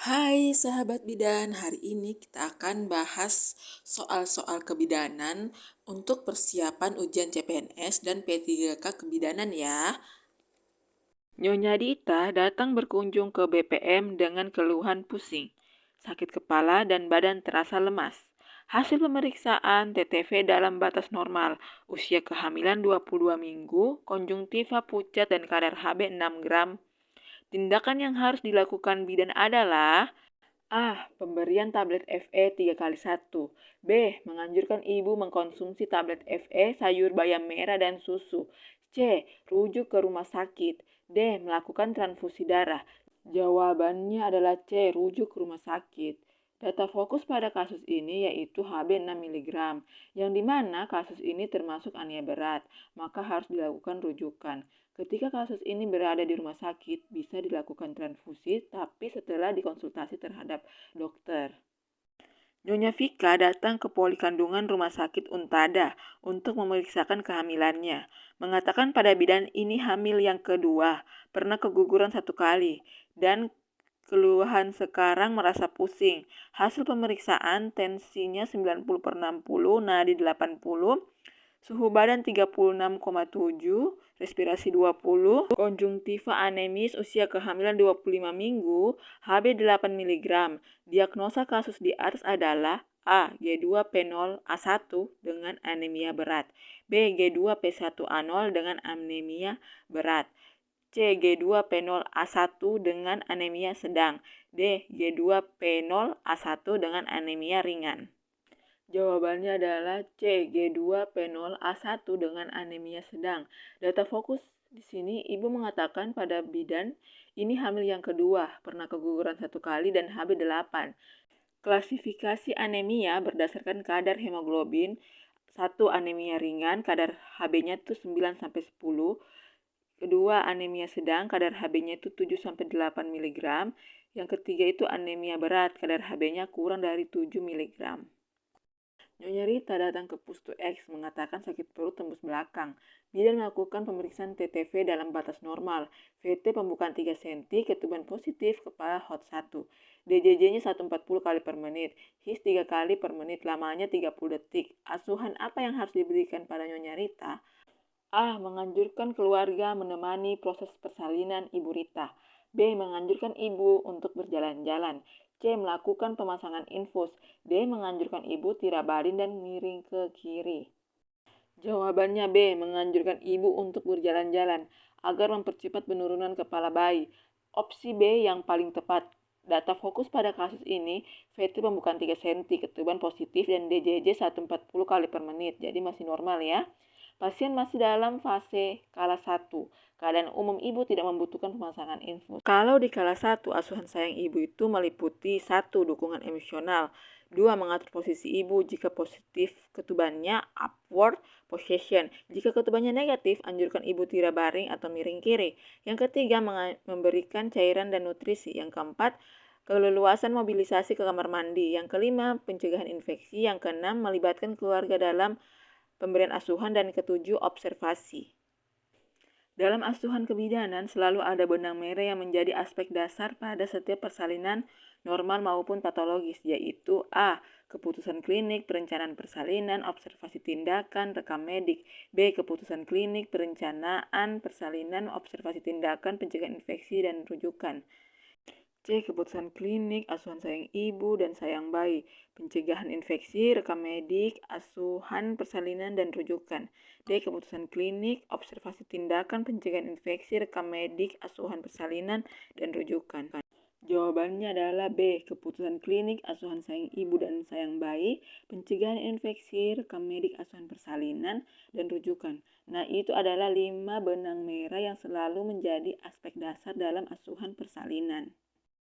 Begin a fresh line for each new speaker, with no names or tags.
Hai sahabat bidan, hari ini kita akan bahas soal-soal kebidanan untuk persiapan ujian CPNS dan P3K kebidanan ya. Nyonya Dita datang berkunjung ke BPM dengan keluhan pusing, sakit kepala dan badan terasa lemas. Hasil pemeriksaan TTV dalam batas normal, usia kehamilan 22 minggu, konjungtiva pucat dan kadar Hb 6 gram. Tindakan yang harus dilakukan bidan adalah A. Pemberian tablet FE 3x1. B. Menganjurkan ibu mengkonsumsi tablet FE, sayur bayam merah, dan susu. C. Rujuk ke rumah sakit. D. Melakukan transfusi darah. Jawabannya adalah C. Rujuk ke rumah sakit. Data fokus pada kasus ini yaitu Hb 6 mg, yang dimana kasus ini termasuk anemia berat, maka harus dilakukan rujukan. Ketika kasus ini berada di rumah sakit, bisa dilakukan transfusi, tapi setelah dikonsultasi terhadap dokter. Nyonya Vika datang ke poli kandungan Rumah Sakit Untada untuk memeriksakan kehamilannya. Mengatakan pada bidan ini hamil yang kedua, pernah keguguran 1 kali, dan keluhan sekarang merasa pusing. Hasil pemeriksaan tensinya 90/60, nadi 80, suhu badan 36,7, respirasi 20, konjungtiva anemis, usia kehamilan 25 minggu, Hb 8 mg. Diagnosa kasus di atas adalah A. G2P0 A1 dengan anemia berat, B. G2P1A0 dengan anemia berat, C. G2P0 A1 dengan anemia sedang, D. G2P0 A1 dengan anemia ringan. Jawabannya adalah C. G2P0A1 dengan anemia sedang. Data fokus di sini ibu mengatakan pada bidan ini hamil yang kedua, pernah keguguran 1 kali dan Hb 8. Klasifikasi anemia berdasarkan kadar hemoglobin. 1. Anemia ringan, kadar Hb-nya itu 9-10. Kedua, anemia sedang, kadar Hb-nya itu 7-8 mg. Yang ketiga itu anemia berat, kadar Hb-nya kurang dari 7 mg. Nyonya Rita datang ke Pustu X mengatakan sakit perut tembus belakang. Bidan melakukan pemeriksaan TTV dalam batas normal, VT pembukaan 3 cm, ketuban positif, kepala hot 1. DJJ-nya 140 kali per menit, HIS 3 kali per menit, lamanya 30 detik. Asuhan apa yang harus diberikan pada Nyonya Rita? A. Menganjurkan keluarga menemani proses persalinan Ibu Rita. B. Menganjurkan ibu untuk berjalan-jalan. C. Melakukan pemasangan infus. D. Menganjurkan ibu tirabarin dan miring ke kiri. Jawabannya B. Menganjurkan ibu untuk berjalan-jalan agar mempercepat penurunan kepala bayi. Opsi B yang paling tepat. Data fokus pada kasus ini, VT pembukaan 3 cm, ketuban positif, dan DJJ 140 kali per menit, jadi masih normal ya. Pasien masih dalam fase kala 1. Keadaan umum ibu tidak membutuhkan pemasangan infus. Kalau di kala 1, asuhan sayang ibu itu meliputi 1. Dukungan emosional, 2. Mengatur posisi ibu jika positif ketubannya upward position. Jika ketubannya negatif, anjurkan ibu tirabaring atau miring kiri. Yang ketiga, memberikan cairan dan nutrisi. Yang keempat, keleluasan mobilisasi ke kamar mandi. Yang kelima, pencegahan infeksi. Yang keenam, melibatkan keluarga dalam pemberian asuhan, dan ketujuh, observasi. Dalam asuhan kebidanan selalu ada benang merah yang menjadi aspek dasar pada setiap persalinan normal maupun patologis, yaitu A. Keputusan klinik, perencanaan persalinan, observasi tindakan, rekam medik. B. Keputusan klinik, perencanaan persalinan, observasi tindakan, pencegahan infeksi, dan rujukan. C. Keputusan klinik, asuhan sayang ibu dan sayang bayi, pencegahan infeksi, rekam medik, asuhan persalinan, dan rujukan. D. Keputusan klinik, observasi tindakan, pencegahan infeksi, rekam medik, asuhan persalinan, dan rujukan. Jawabannya adalah B. Keputusan klinik, asuhan sayang ibu dan sayang bayi, pencegahan infeksi, rekam medik, asuhan persalinan, dan rujukan. Nah, itu adalah 5 benang merah yang selalu menjadi aspek dasar dalam asuhan persalinan.